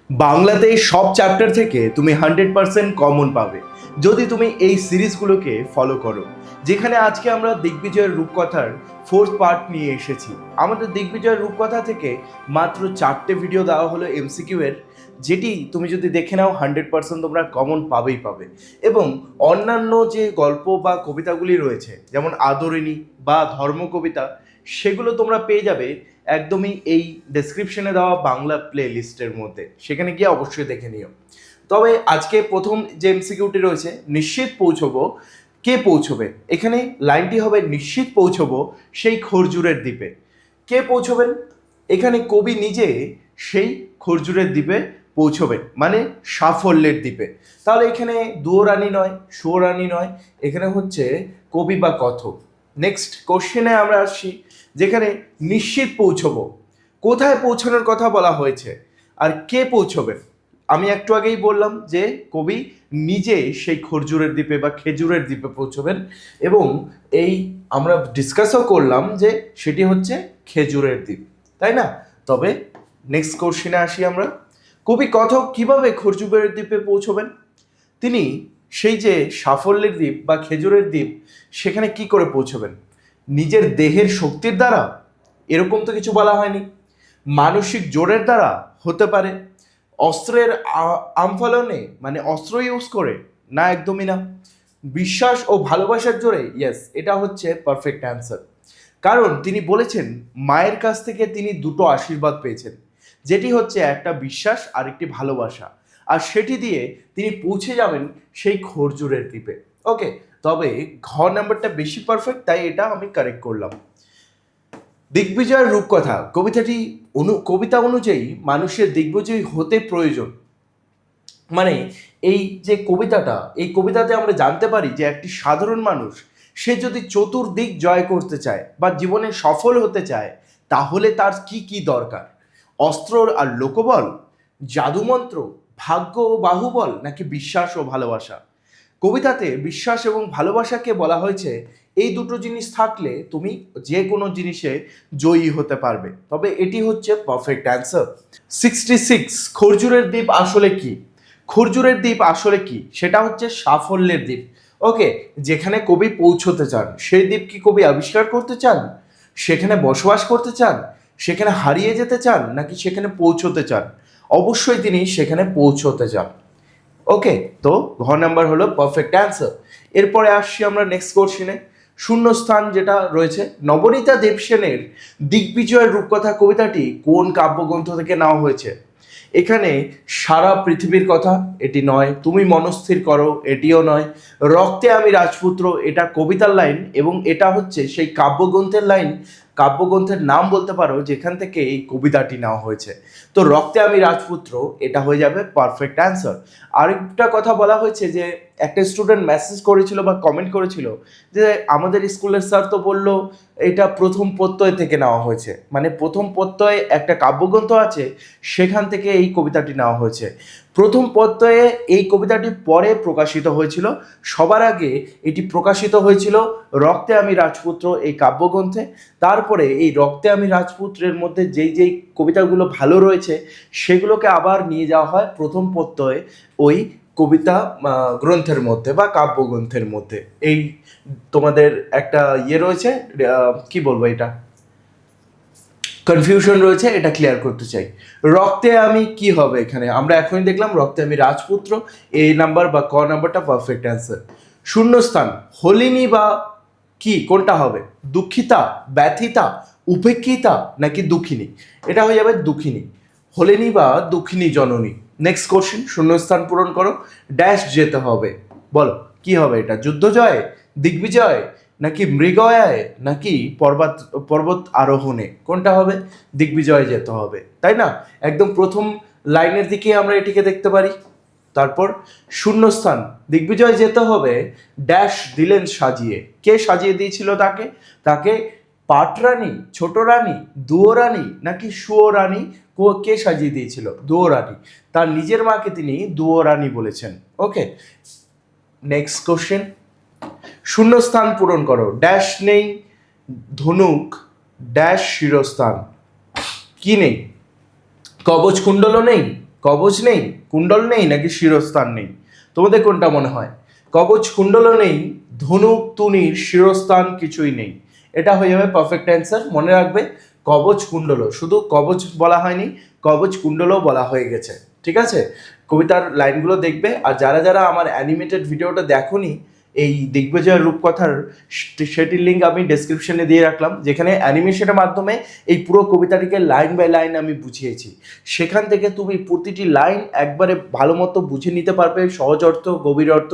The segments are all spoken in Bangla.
বাংলাতে সব চ্যাপ্টার থেকে তুমি 100% কমন পাবে যদি তুমি এই সিরিজগুলোকে ফলো করো। যেখানে আজকে আমরা দিগ্বিজয়ের রূপকথার 4th পার্ট নিয়ে এসেছি। আমাদের দিগ্বিজয়ের রূপকথা থেকে মাত্র 4টে ভিডিও দেওয়া হলো এমসিকিউ এর, যেটি তুমি যদি দেখে নাও 100% তোমরা কমন পাবেই পাবে। এবং অন্যান্য যে গল্প বা কবিতাগুলি রয়েছে, যেমন আদরিণী বা ধর্ম কবিতা, সেগুলো তোমরা পেয়ে যাবে একদমই এই ডেসক্রিপশনে দেওয়া বাংলা প্লে লিস্টের মধ্যে। সেখানে গিয়ে অবশ্যই দেখে নিও। তবে আজকে প্রথম যে এমসিকিউটি রয়েছে, নিশ্চিত পৌঁছবো, কে পৌঁছবে? এখানে লাইনটি হবে নিশ্চিত পৌঁছবো সেই খরজুরের দ্বীপে। কে পৌঁছবেন? এখানে কবি নিজে সেই খরজুরের দ্বীপে পৌঁছবেন, মানে সাফল্যের দ্বীপে। তাহলে এখানে দুয়োরানি নয়, সুয়োরানি নয়, এখানে হচ্ছে কবি বা কথক। নেক্সট কোশ্চেনে আমরা আসছি, যেখানে নিশ্চিত পৌঁছবো, কোথায় পৌঁছানোর কথা বলা হয়েছে আর কে পৌঁছবে? আমি একটু আগেই বললাম যে কবি নিজে সেই খরজুরের দ্বীপে বা খেজুরের দ্বীপে পৌঁছবেন, এবং এই আমরা ডিসকাসও করলাম যে সেটি হচ্ছে খেজুরের দ্বীপ, তাই না? তবে নেক্সট কোশ্চেনে আসি আমরা, কবি কথক কিভাবে খরজুরের দ্বীপে পৌঁছবেন? তিনি সেই যে সাফল্যের দ্বীপ বা খেজুরের দ্বীপ, সেখানে কি করে পৌঁছবেন? নিজের দেহের শক্তির দ্বারা? এরকম তো কিছু বলা হয়নি। মানসিক জোরের দ্বারা হতে পারে। অস্ত্রের আমফালনে, মানে অস্ত্র ইউজ করে? না, একদমই না। বিশ্বাস ও ভালোবাসার জোরে? ইয়েস, এটা হচ্ছে পারফেক্ট অ্যান্সার। কারণ তিনি বলেছেন মায়ের কাছ থেকে তিনি দুটো আশীর্বাদ পেয়েছেন, যেটি হচ্ছে একটা বিশ্বাস আর একটি ভালোবাসা, আর সেটি দিয়ে তিনি পৌঁছে যাবেন সেই খরজুরের দ্বীপে। ওকে, তবে ঘ নাম্বারটা বেশি পারফেক্ট, তাই এটা আমি কারেক্ট করলাম। দিগ্বিজয়ের রূপকথা কবিতাটি কবিতা অনুযায়ী মানুষের দিগ্বিজয়ী হতে প্রয়োজন। মানে এই যে কবিতাটা, এই কবিতাতে আমরা জানতে পারি যে একটি সাধারণ মানুষ, সে যদি চতুর্দিক জয় করতে চায় বা জীবনে সফল হতে চায়, তাহলে তার কি কি দরকার? অস্ত্র আর লোকবল, জাদুমন্ত্র, ভাগ্য ও বাহুবল, নাকি বিশ্বাস ও ভালোবাসা? কবিতাতে বিশ্বাস এবং ভালোবাসাকে বলা হয়েছে এই দুটো জিনিস থাকলে তুমি যে কোনো জিনিসে জয়ী হতে পারবে। তবে এটি হচ্ছে পারফেক্ট অ্যান্সার। 66, খরজুরের দ্বীপ আসলে কি? খরজুরের দ্বীপ আসলে কি? সেটা হচ্ছে সাফল্যের দ্বীপ। ওকে, যেখানে কবি পৌঁছতে চান, সেই দ্বীপ কি কবি আবিষ্কার করতে চান? সেখানে বসবাস করতে চান? সেখানে হারিয়ে যেতে চান? নাকি সেখানে পৌঁছতে চান? অবশ্যই তিনি সেখানে পৌঁছতে চান। ওকে, তো ঘ নাম্বার হলো পারফেক্ট অ্যান্সার। এরপরে আসছি আমরা নেক্সট কোশ্চেনে। শূন্যস্থান যেটা রয়েছে, নবনীতা দেবসেনের দিগ্বিজয়ের রূপকথা কবিতাটি কোন কাব্যগ্রন্থ থেকে নেওয়া হয়েছে? এখানে সারা পৃথিবীর কথা, এটি নয়। তুমি মনস্থির করো, এটিও নয়। রক্তে আমি রাজপুত্র, এটা কবিতার লাইন, এবং এটা হচ্ছে সেই কাব্যগ্রন্থের লাইন, কাব্যগ্রন্থের নাম বলতে পারো যেখান থেকে এই কবিতাটি নেওয়া হয়েছে। তো রক্তে আমি রাজপুত্র, এটা হয়ে যাবে পারফেক্ট অ্যান্সার। আরেকটা কথা বলা হয়েছে যে একটা স্টুডেন্ট মেসেজ করেছিল বা কমেন্ট করেছিল যে আমাদের স্কুলের স্যার তো বললো এটা প্রথম প্রত্যয় থেকে নেওয়া হয়েছে, মানে প্রথম প্রত্যয়ে একটা কাব্যগ্রন্থ আছে, সেখান থেকে এই কবিতাটি নেওয়া হয়েছে। প্রথম প্রত্যয়ে এই কবিতাটি পরে প্রকাশিত হয়েছিল, সবার আগে এটি প্রকাশিত হয়েছিল রক্তে আমি রাজপুত্র এই কাব্যগ্রন্থে। তারপরে এই রক্তে আমি রাজপুত্রের মধ্যে যেই যেই কবিতাগুলো ভালো রয়েছে, সেগুলোকে আবার নিয়ে যাওয়া হয় প্রথম প্রত্যয়ে ওই কবিতা গ্রন্থের মধ্যে বা কাব্যগ্রন্থের মধ্যে। এই তোমাদের একটা ইয়ে রয়েছে, কি বলবো, এটা কনফিউশন রয়েছে, এটা ক্লিয়ার করতে চাই। রক্তে আমি কি হবে? এখানে আমরা এখনই দেখলাম রক্তে আমি রাজপুত্র, এ নাম্বার বা ক নাম্বারটা পারফেক্ট অ্যান্সার। শূন্যস্থান, হলিনী বা কি, কোনটা হবে? দুঃখিতা, ব্যথিতা, উপেক্ষিতা, নাকি দুঃখিনী? এটা হয়ে যাবে দুঃখিনী। হলিনী বা দুঃখিনী জননী। নেক্সট কোশ্চেন, শূন্যস্থান পূরণ করো। ড্যাশ যেতে হবে, বলো কি হবে এটা? যুদ্ধ জয়, দিগ্বিজয়, নাকি মৃগয়ায়, নাকি পর্বত আরোহণে? কোনটা হবে? দিগ্বিজয়ে যেতে হবে, তাই না? একদম প্রথম লাইনের দিকে আমরা এটিকে দেখতে পারি। তারপর শূন্যস্থান, দিগ্বিজয় যেতে হবে, ড্যাশ দিলেন সাজিয়ে। কে সাজিয়ে দিয়েছিল তাকে? তাকে পাটরানী, ছোট রানী, দুয়োরানী, নাকি সুয়োরানী? কে সাজিয়ে দিয়েছিল? দুয়োরানী। তার নিজের মাকে তিনি দুয়োরানী বলেছেন। ওকে, নেক্সট কোশ্চেন, শূন্যস্থান পূরণ করো। ড্যাশ নেই, ধনুক, ড্যাশ শিরস্থান, কি নেই? কবচ কুণ্ডলও নেই, কবচ নেই, কুণ্ডল নেই, নাকি শিরস্থান নেই? তোমাদের কোনটা মনে হয়? কবচ কুণ্ডলও নেই, ধনুক তুনির শিরস্থান কিছুই নেই। এটা হয়ে যাবে পারফেক্ট অ্যান্সার। মনে রাখবে কবচ কুণ্ডলও, শুধু কবচ বলা হয়নি, কবচ কুণ্ডলও বলা হয়ে গেছে। ঠিক আছে, কবিতার লাইনগুলো দেখবে। আর যারা যারা আমার অ্যানিমেটেড ভিডিওটা দেখোনি এই দিগ্বিজয়ের রূপকথার, সেটির লিঙ্ক আমি ডেসক্রিপশনে দিয়ে রাখলাম, যেখানে অ্যানিমেশনের মাধ্যমে এই পুরো কবিতাটিকে লাইন বাই লাইন আমি বুঝিয়েছি। সেখান থেকে তুমি প্রতিটি লাইন একবারে ভালো মতো বুঝে নিতে পারবে, সহজ অর্থ, গভীর অর্থ,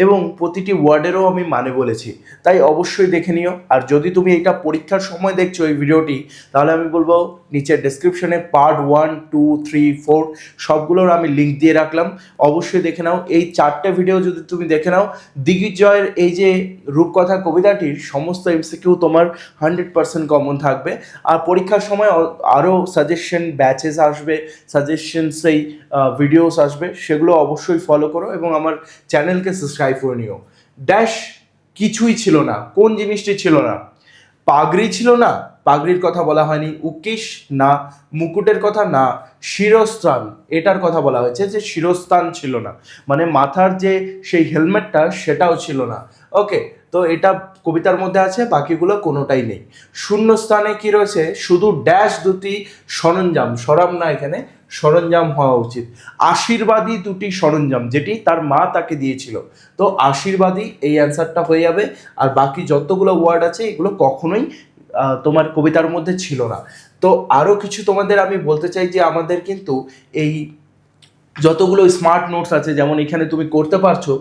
এবং প্রতিটি ওয়ার্ডেরও আমি মানে বলেছি। তাই অবশ্যই দেখে নিও। আর যদি তুমি এটা পরীক্ষার সময় দেখছো এই ভিডিওটি, তাহলে আমি বলবো নিচের ডেসক্রিপশনে পার্ট 1, 2, 3, 4 সবগুলোর আমি লিঙ্ক দিয়ে রাখলাম, অবশ্যই দেখে নাও। এই 4টে ভিডিও যদি তুমি দেখে নাও, দিগ্বিজয়ের এই যে রূপকথা কবিতাটির সমস্ত এমসিকিউ তোমার 100% কমন থাকবে। আর পরীক্ষার সময় আরও সাজেশন ব্যাচেস আসবে, সাজেশন সেই ভিডিওস আসবে, সেগুলো অবশ্যই ফলো করো এবং আমার চ্যানেলকে সাবস্ক্রাইব করে নিও। ড্যাশ কিছুই ছিল না, কোন জিনিসটি ছিল না? পাগড়ি ছিল না, পাগড়ির কথা বলা হয়নি। উকিস না, মুকুটের কথা না। শিরস্ত্রাণ, এটার কথা বলা হয়েছে যে শিরস্ত্রাণ ছিল না, মানে মাথার যে সেই হেলমেটটা সেটাও ছিল না। ওকে, তো এটা কবিতার মধ্যে আছে, বাকিগুলো কোনোটাই নেই। শূন্য স্থানে কি রয়েছে? শুধু ড্যাশ দুটি সরঞ্জাম, সরাম না, এখানে সরঞ্জাম হওয়া উচিত। আশীর্বাদী দুটি সরঞ্জাম, যেটি তার মা তাকে দিয়েছিল। তো আশীর্বাদী এই অ্যান্সারটা হয়ে যাবে। আর বাকি যতগুলো ওয়ার্ড আছে এগুলো কখনোই তোমার কবিতার মধ্যে ছিল না। তো আরও কিছু তোমাদের আমি বলতে চাই যে আমাদের কিন্তু এই যতগুলো স্মার্ট নোটস আছে, যেমন এখানে তুমি করতে পারছো,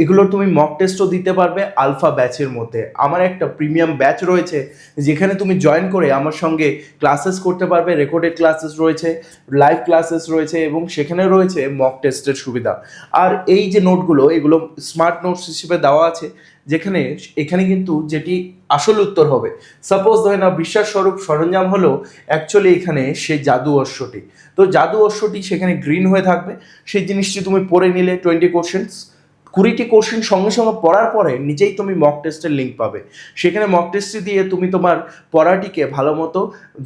এগুলোর তুমি মক টেস্টও দিতে পারবে আলফা ব্যাচের মধ্যে। আমার একটা প্রিমিয়াম ব্যাচ রয়েছে যেখানে তুমি জয়েন করে আমার সঙ্গে ক্লাসেস করতে পারবে, রেকর্ডেড ক্লাসেস রয়েছে, লাইভ ক্লাসেস রয়েছে, এবং সেখানে রয়েছে মক টেস্টের সুবিধা। আর এই যে নোটগুলো, এগুলো স্মার্ট নোটস হিসেবে দেওয়া আছে, যেখানে এখানে কিন্তু যেটি আসল উত্তর হবে, সাপোজ ধরে নাও বিশ্বাস স্বরূপ সরঞ্জাম হলো অ্যাকচুয়ালি এখানে সেই জাদু অশ্বটি। তো জাদু অশ্বটি সেখানে গ্রিন হয়ে থাকবে, সেই জিনিসটি তুমি পড়ে নিলে 20 কোশ্চেন্স, 20টি কোশ্চেন সঙ্গে সঙ্গে পড়ার পরে নিজেই তুমি মক টেস্টের লিঙ্ক পাবে। সেখানে মক টেস্টটি দিয়ে তুমি তোমার পড়াটিকে ভালো মতো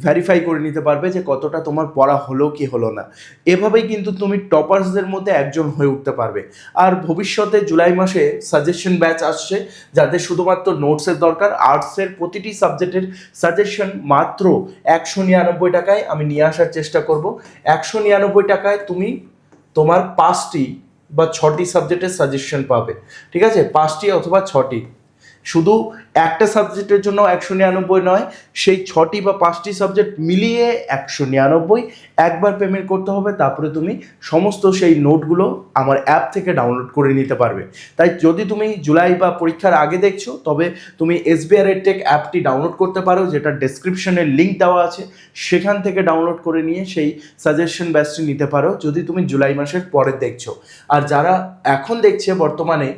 ভেরিফাই করে নিতে পারবে যে কতটা তোমার পড়া হলো কি হলো না। এভাবেই কিন্তু তুমি টপার্সদের মধ্যে একজন হয়ে উঠতে পারবে। আর ভবিষ্যতে জুলাই মাসে সাজেশন ব্যাচ আসছে, যাদের শুধুমাত্র নোটসের দরকার। আর্টসের প্রতিটি সাবজেক্টের সাজেশন মাত্র 199 টাকায় আমি নিয়ে আসার চেষ্টা করব। 199 টাকায় তুমি তোমার 5টি বা 6টি সাবজেক্টের সাজেশন পাবে। ঠিক আছে, 5টি অথবা 6টি, শুধু একটা সাবজেক্টের জন্য 199 নয়, সেই 6টি বা 5টি সাবজেক্ট মিলিয়ে 199 একবার পেমেন্ট করতে হবে। তারপরে তুমি সমস্ত সেই নোটগুলো আমার অ্যাপ থেকে ডাউনলোড করে নিতে পারবে। তাই যদি তুমি জুলাই বা পরীক্ষার আগে দেখছো, তবে তুমি SBI RedTech অ্যাপটি ডাউনলোড করতে পারো, যেটা ডেসক্রিপশনে লিঙ্ক দেওয়া আছে, সেখান থেকে ডাউনলোড করে নিয়ে সেই সাজেশন ব্যাচটি নিতে পারো যদি তুমি জুলাই মাসের পরে দেখছো। আর যারা এখন দেখছে বর্তমানে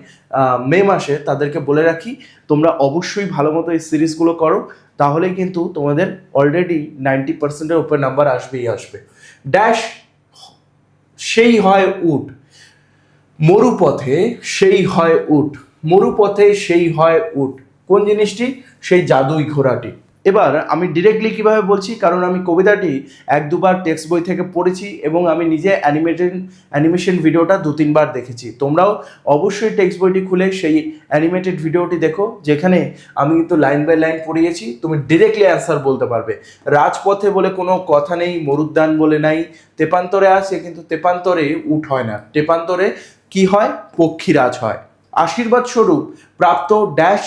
মে মাসে, তাদেরকে বলে রাখি তোমরা অবশ্যই ভালো মতো এই সিরিজগুলো করো, তাহলে কিন্তু তোমাদের অলরেডি 90%-এর উপরে নাম্বার আসবেই আসবে। ড্যাশ সেই হয় উট, মরুপথে সেই হয় উট, মরুপথে সেই হয় উট, কোন জিনিসটি? সেই জাদুই ঘোড়াটি। এবার আমি ডিরেক্টলি কিভাবে বলছি, কারণ আমি কবিতাটি 1-2বার টেক্সট বই থেকে পড়েছি এবং আমি নিজে অ্যানিমেশন ভিডিওটা 2-3বার দেখেছি। তোমরাও অবশ্যই টেক্সট বইটি খুলে সেই অ্যানিমেটেড ভিডিওটি দেখো, যেখানে আমি কিন্তু লাইন বাই লাইন পড়িয়েছি, তুমি ডিরেক্টলি অ্যান্সার বলতে পারবে। রাজপথে বলে কোনো কথা নেই, মরুদ্যান বলে নাই, তেপান্তরে আসে কিন্তু তেপান্তরে উট হয় না, তেপান্তরে কি হয়? পক্ষীরাজ হয়। আশীর্বাদ স্বরূপ প্রাপ্ত ড্যাশ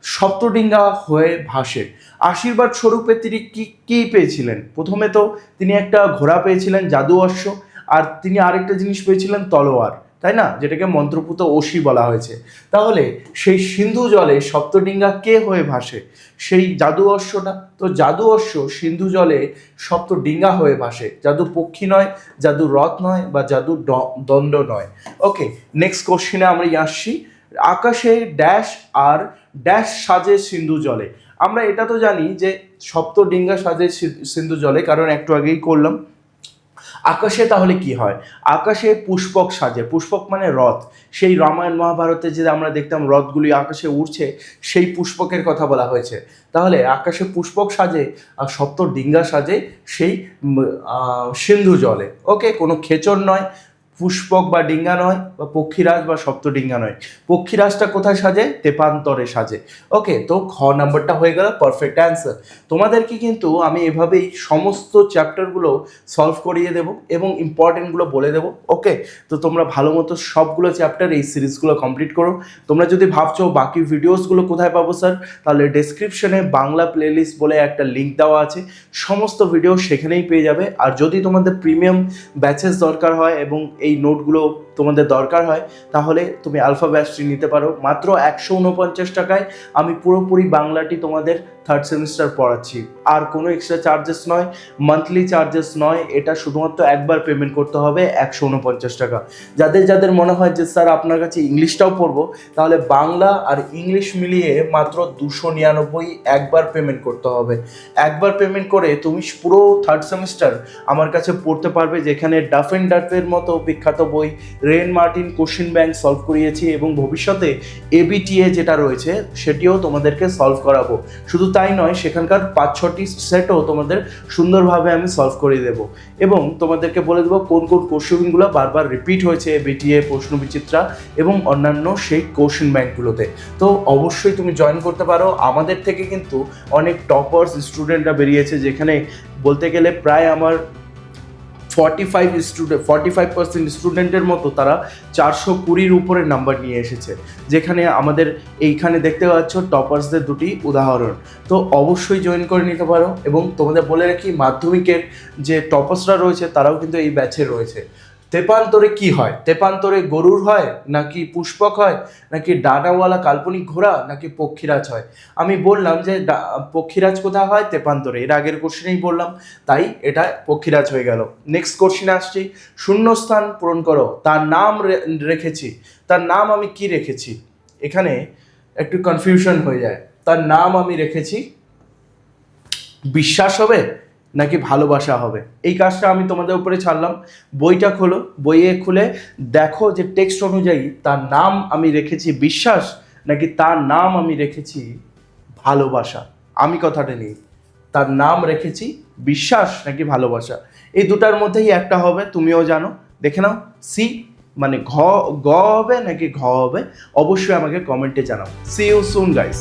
সপ্তডিঙ্গা হয়ে ভাসে। আশীর্বাদ স্বরূপে তিনি কি পেয়েছিলেন? প্রথমে তো তিনি একটা ঘোড়া পেয়েছিলেন, জাদু অশ্ব, আর তিনি আরেকটা জিনিস পেয়েছিলেন তলোয়ার, তাই না, যেটাকে মন্ত্রপুত অসি বলা হয়েছে। তাহলে সেই সিন্ধু জলে সপ্তডিঙ্গা কে হয়ে ভাসে? সেই জাদু অশ্বটা। তো জাদু অশ্ব সিন্ধু জলে সপ্তডিঙ্গা হয়ে ভাসে, জাদু পক্ষী নয়, জাদু রথ নয়, বা জাদু দণ্ড নয়। ওকে, নেক্সট কোশ্চেনে আমরা আসছি। আকাশে ড্যাশ আর ড্যাশ সাজে সিন্ধু জলে। আমরা এটা তো জানি যে সপ্তডিঙ্গা সাজে সিন্ধু জলে, কারণ একটু আগেই করলাম। আকাশে তাহলে কি হয়? আকাশে পুষ্পক সাজে, পুষ্পক মানে রথ। সেই রামায়ণ মহাভারতে যে আমরা দেখতাম রথগুলি আকাশে উড়ছে, সেই পুষ্পকের কথা বলা হয়েছে। তাহলে আকাশে পুষ্পক সাজে আর সপ্ত ডিঙ্গা সাজে সেই সিন্ধু জলে। ওকে, কোনো খেচর নয়, পুষ্পক বা ডিঙ্গা নয়, বা পক্ষীরাজ বা সপ্তডিঙ্গা নয়। পক্ষীরাজটা কোথায় সাজে? তেপান্তরে সাজে। ওকে, তো খ নাম্বারটা হয়ে গেল পারফেক্ট অ্যান্সার। তোমাদেরকে কিন্তু আমি এভাবেই সমস্ত চ্যাপ্টারগুলো সলভ করিয়ে দেবো এবং ইম্পর্টেন্টগুলো বলে দেবো। ওকে, তো তোমরা ভালো মতো সবগুলো চ্যাপ্টার এই সিরিজগুলো কমপ্লিট করো। তোমরা যদি ভাবছো বাকি ভিডিওসগুলো কোথায় পাবো স্যার, তাহলে ডেসক্রিপশনে বাংলা প্লেলিস্ট বলে একটা লিঙ্ক দেওয়া আছে, সমস্ত ভিডিও সেখানেই পেয়ে যাবে। আর যদি তোমাদের প্রিমিয়াম ব্যাচেস দরকার হয় এবং এই নোটগুলো তোমাদের দরকার হয়, তাহলে তুমি আলফা ব্যাচটি নিতে পারো। মাত্র 149 টাকায় আমি পুরোপুরি বাংলাটি তোমাদের থার্ড সেমিস্টার পড়াচ্ছি। আর কোনো এক্সট্রা চার্জেস নয়, মান্থলি চার্জেস নয়, এটা শুধুমাত্র একবার পেমেন্ট করতে হবে 149 টাকা। যাদের যাদের মনে হয় যে স্যার আপনার কাছে ইংলিশটাও পড়বো, তাহলে বাংলা আর ইংলিশ মিলিয়ে মাত্র 299 একবার পেমেন্ট করতে হবে। একবার পেমেন্ট করে তুমি পুরো থার্ড সেমিস্টার আমার কাছে পড়তে পারবে, যেখানে ডাফ অ্যান্ড ডাফের মতো বিখ্যাত বই, Wren Martin question bank solve করিয়েছি এবং ভবিষ্যতে এবিটিএ যেটা রয়েছে সেটিও তোমাদেরকে সলভ করাবো। শুধু তাই নয়, সেখানকার 5-6টি সেটও তোমাদের সুন্দরভাবে আমি সলভ করে দেবো এবং তোমাদেরকে বলে দেবো কোন কোন কোশ্চেনগুলো বারবার রিপিট হয়েছে এবিটিএ, প্রশ্ন বিচিত্রা এবং অন্যান্য সেই কোশ্চেন ব্যাংকগুলোতে। তো অবশ্যই তুমি জয়েন করতে পারো। আমাদের থেকে কিন্তু অনেক টপার্স স্টুডেন্টরা বেরিয়েছে, যেখানে বলতে গেলে প্রায় আমার 45% স্টুডেন্টের মতো তারা 420-র উপরে নাম্বার নিয়ে এসেছে, যেখানে আমাদের এইখানে দেখতে পাচ্ছ টপার্সদের দুটি উদাহরণ। তো অবশ্যই জয়েন করে নিতে পারো। এবং তোমাদের বলে রাখি, মাধ্যমিকের যে টপার্সরা রয়েছে তারাও কিন্তু এই ব্যাচে রয়েছে। তেপান্তরে কি হয়? তেপান্তরে গরুর হয়, নাকি পুষ্পক হয়, নাকি ডানাওয়ালা কাল্পনিক ঘোড়া, নাকি পক্ষীরাজ হয়? আমি বললাম যে পক্ষীরাজ কোথায় হয়? তেপান্তরে। এর আগের কোশ্চেনেই বললাম, তাই এটা পক্ষীরাজ হয়ে গেল। নেক্সট কোশ্চেনে আসছি, শূন্যস্থান পূরণ করো। তার নাম রেখেছি, তার নাম আমি কি রেখেছি? এখানে একটু কনফিউশন হয়ে যায়। তার নাম আমি রেখেছি বিশ্বাস হবে নাকি ভালোবাসা হবে? এই কাজটা আমি তোমাদের উপরে ছাড়লাম। বইটা খোলো, বইয়ে খুলে দেখো যে টেক্সট অনুযায়ী তার নাম আমি রেখেছি বিশ্বাস নাকি তার নাম আমি রেখেছি ভালোবাসা। আমি কথাটা নিই, তার নাম রেখেছি বিশ্বাস নাকি ভালোবাসা। এই দুটার মধ্যেই একটা হবে, তুমিও জানো। দেখে নাও, সি মানে গ হবে নাকি ঘ হবে, অবশ্যই আমাকে কমেন্টে জানাও। See you soon guys.